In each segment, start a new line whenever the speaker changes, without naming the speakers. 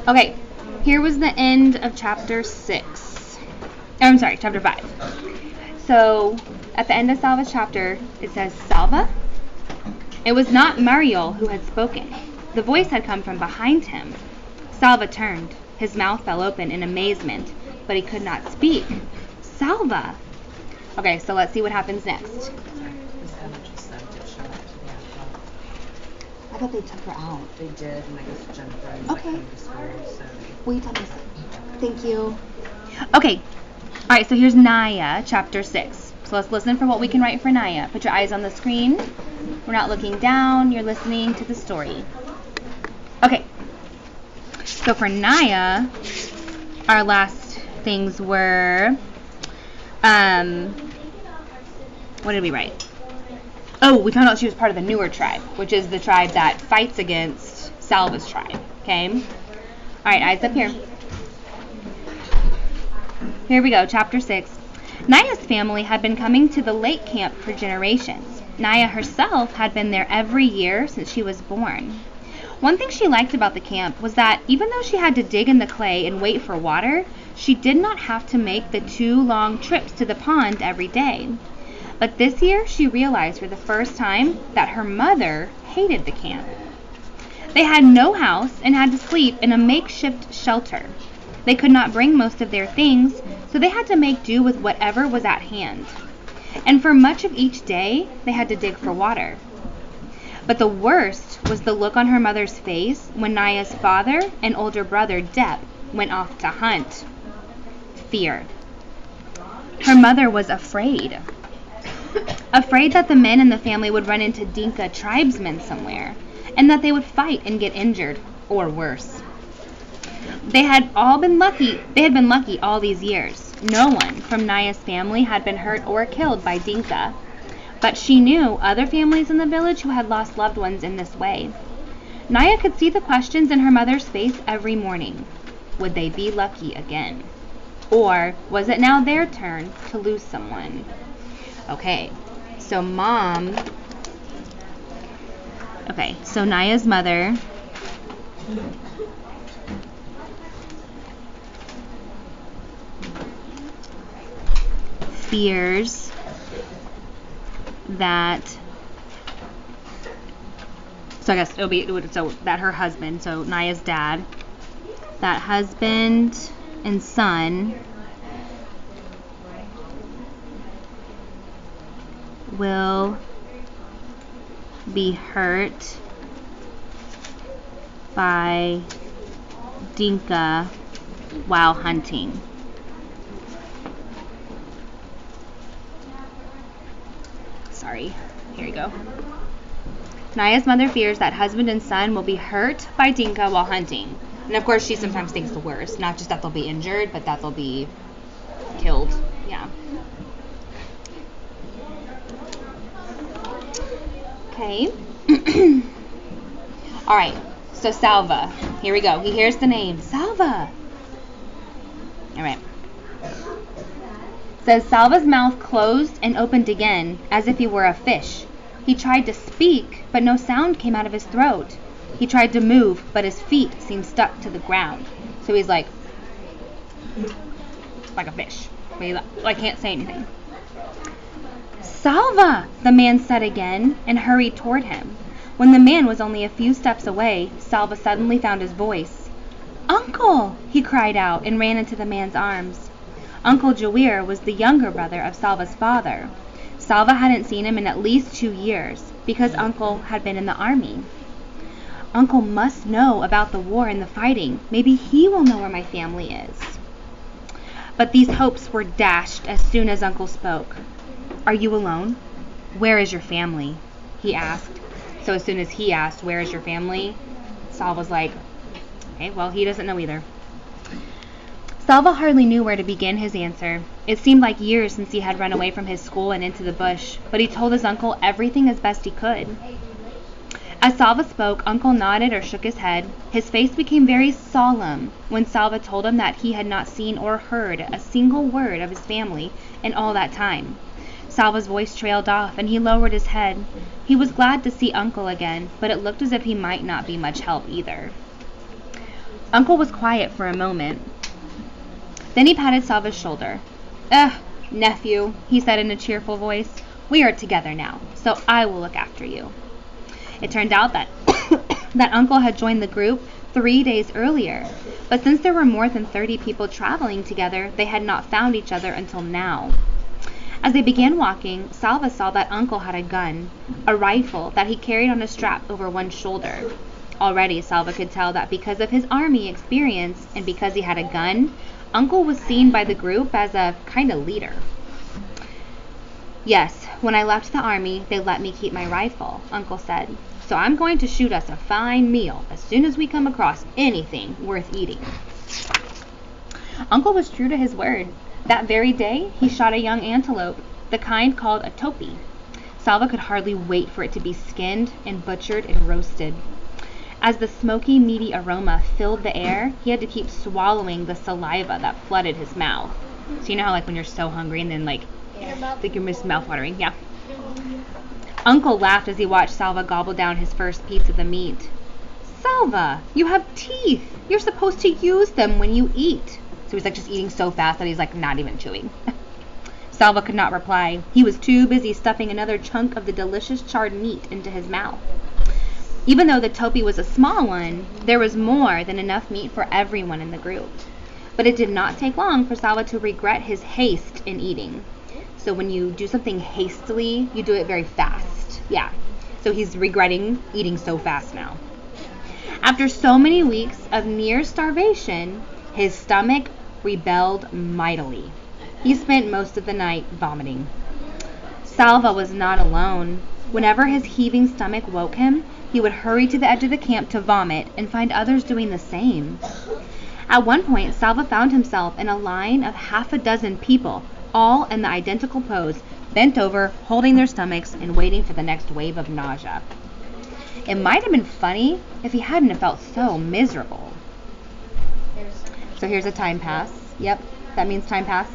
Okay, here was the end of chapter 6. I'm sorry, chapter 5. So, at the end of Salva's chapter, it says, Salva? It was not Mariol who had spoken. The voice had come from behind him. Salva turned. His mouth fell open in amazement, but he could not speak. Salva! Okay, so let's see what happens next. I thought they took her out.
They did, and I guess Jennifer
Okay.
came to school, so
Will you tell me something? Thank you. Okay. All right, so here's Naya, chapter 6. So let's listen for what we can write for Naya. Put your eyes on the screen. We're not looking down. You're listening to the story. Okay. So for Naya, our last things were, what did we write? Oh, we found out she was part of the newer tribe, which is the tribe that fights against Salva's tribe. Okay? All right, eyes up here. Here we go, chapter 6. Naya's family had been coming to the lake camp for generations. Naya herself had been there every year since she was born. One thing she liked about the camp was that even though she had to dig in the clay and wait for water, she did not have to make the 2 long trips to the pond every day. But this year, she realized for the first time that her mother hated the camp. They had no house and had to sleep in a makeshift shelter. They could not bring most of their things, so they had to make do with whatever was at hand. And for much of each day, they had to dig for water. But the worst was the look on her mother's face when Naya's father and older brother, Dep, went off to hunt. Fear. Her mother was afraid. Afraid that the men in the family would run into Dinka tribesmen somewhere, and that they would fight and get injured, or worse. They had been lucky all these years. No one from Naya's family had been hurt or killed by Dinka, but she knew other families in the village who had lost loved ones in this way. Naya could see the questions in her mother's face every morning. Would they be lucky again? Or was it now their turn to lose someone? Okay, so Naya's mother fears that, so I guess that her husband, so Naya's dad, that husband and son will be hurt by Dinka while hunting. Sorry, here you go. Naya's mother fears that husband and son will be hurt by Dinka while hunting. And of course, she sometimes thinks the worst. Not just that they'll be injured, but that they'll be killed. Yeah. Okay. All right. So Salva. Here we go. He hears the name. Salva. All right. Says Salva's mouth closed and opened again, as if he were a fish. He tried to speak, but no sound came out of his throat. He tried to move, but his feet seemed stuck to the ground. So he's like a fish. I can't say anything. Salva, the man said again, and hurried toward him. When the man was only a few steps away, Salva suddenly found his voice. Uncle, he cried out and ran into the man's arms. Uncle Jawir was the younger brother of Salva's father. Salva hadn't seen him in at least 2 years, because Uncle had been in the army. Uncle must know about the war and the fighting. Maybe he will know where my family is. But these hopes were dashed as soon as Uncle spoke. Are you alone? Where is your family? He asked. So as soon as he asked, where is your family? Salva was like, okay, well, he doesn't know either. Salva hardly knew where to begin his answer. It seemed like years since he had run away from his school and into the bush, but he told his uncle everything as best he could. As Salva spoke, Uncle nodded or shook his head. His face became very solemn when Salva told him that he had not seen or heard a single word of his family in all that time. Salva's voice trailed off, and he lowered his head. He was glad to see Uncle again, but it looked as if he might not be much help either. Uncle was quiet for a moment. Then he patted Salva's shoulder. Nephew, he said in a cheerful voice, we are together now, so I will look after you. It turned out that that Uncle had joined the group 3 days earlier, but since there were more than 30 people traveling together, they had not found each other until now. As they began walking, Salva saw that Uncle had a gun, a rifle that he carried on a strap over one shoulder. Already, Salva could tell that because of his army experience and because he had a gun, Uncle was seen by the group as a kind of leader. Yes, when I left the army, they let me keep my rifle, Uncle said. So I'm going to shoot us a fine meal as soon as we come across anything worth eating. Uncle was true to his word. That very day, he shot a young antelope, the kind called a topi. Salva could hardly wait for it to be skinned and butchered and roasted. As the smoky, meaty aroma filled the air, he had to keep swallowing the saliva that flooded his mouth. So you know how like when you're so hungry and then like your mouth watering? Yeah. Uncle laughed as he watched Salva gobble down his first piece of the meat. Salva, you have teeth. You're supposed to use them when you eat. So he's like just eating so fast that he's like not even chewing. Salva could not reply. He was too busy stuffing another chunk of the delicious charred meat into his mouth. Even though the topi was a small one, there was more than enough meat for everyone in the group. But it did not take long for Salva to regret his haste in eating. So when you do something hastily, you do it very fast. Yeah. So he's regretting eating so fast now. After so many weeks of near starvation, his stomach rebelled mightily. He spent most of the night vomiting. Salva was not alone. Whenever his heaving stomach woke him, he would hurry to the edge of the camp to vomit and find others doing the same. At one point, Salva found himself in a line of half a dozen people, all in the identical pose, bent over, holding their stomachs and waiting for the next wave of nausea. It might have been funny if he hadn't have felt so miserable. So here's a time pass. Yep, that means time pass.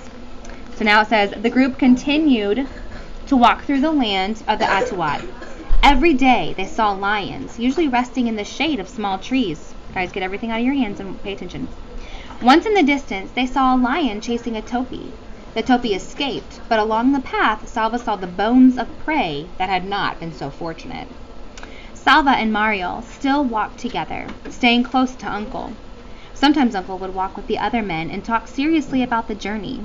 So now it says, the group continued to walk through the land of the Atuat. Every day they saw lions, usually resting in the shade of small trees. Guys, get everything out of your hands and pay attention. Once in the distance, they saw a lion chasing a topi. The topi escaped, but along the path, Salva saw the bones of prey that had not been so fortunate. Salva and Mariel still walked together, staying close to Uncle. Sometimes Uncle would walk with the other men and talk seriously about the journey.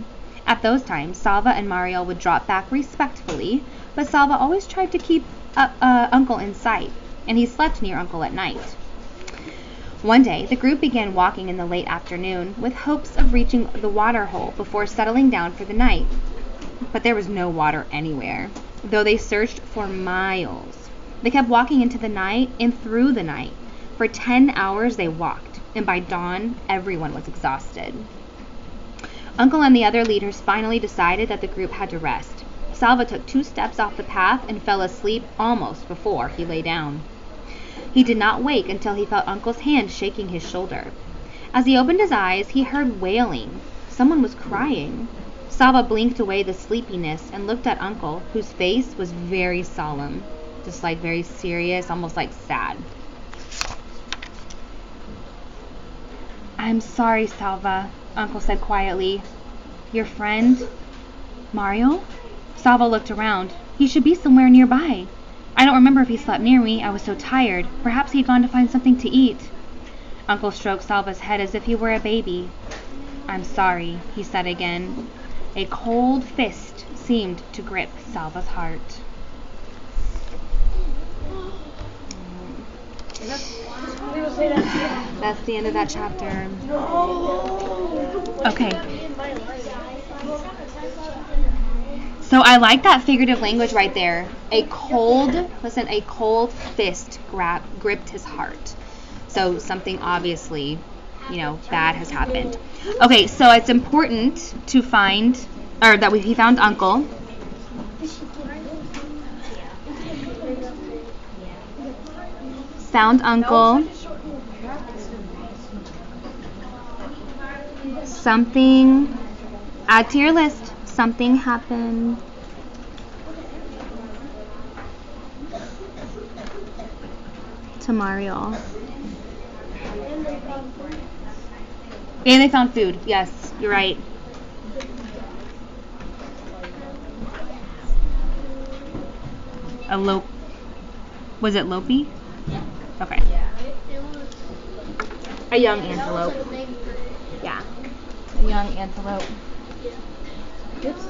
At those times, Salva and Mariel would drop back respectfully, but Salva always tried to keep Uncle in sight, and he slept near Uncle at night. One day, the group began walking in the late afternoon with hopes of reaching the water hole before settling down for the night. But there was no water anywhere, though they searched for miles. They kept walking into the night and through the night. For 10 hours they walked, and by dawn, everyone was exhausted. Uncle and the other leaders finally decided that the group had to rest. Salva took 2 steps off the path and fell asleep almost before he lay down. He did not wake until he felt Uncle's hand shaking his shoulder. As he opened his eyes, he heard wailing. Someone was crying. Salva blinked away the sleepiness and looked at Uncle, whose face was very solemn, just like very serious, almost like sad. I'm sorry, Salva, Uncle said quietly. Your friend, Mario? Salva looked around. He should be somewhere nearby. I don't remember if he slept near me. I was so tired. Perhaps he'd gone to find something to eat. Uncle stroked Salva's head as if he were a baby. I'm sorry, he said again. A cold fist seemed to grip Salva's heart. That's the end of that chapter. Okay. So I like that figurative language right there. A cold fist gripped his heart. So something obviously, bad has happened. Okay, so it's important to find, he found Uncle. Found Uncle. Something, add to your list. Something happened to Mario. And they found food. Yes, you're right. A lope. Was it Lopi? Okay. A young antelope. Yeah. A young antelope. Oops.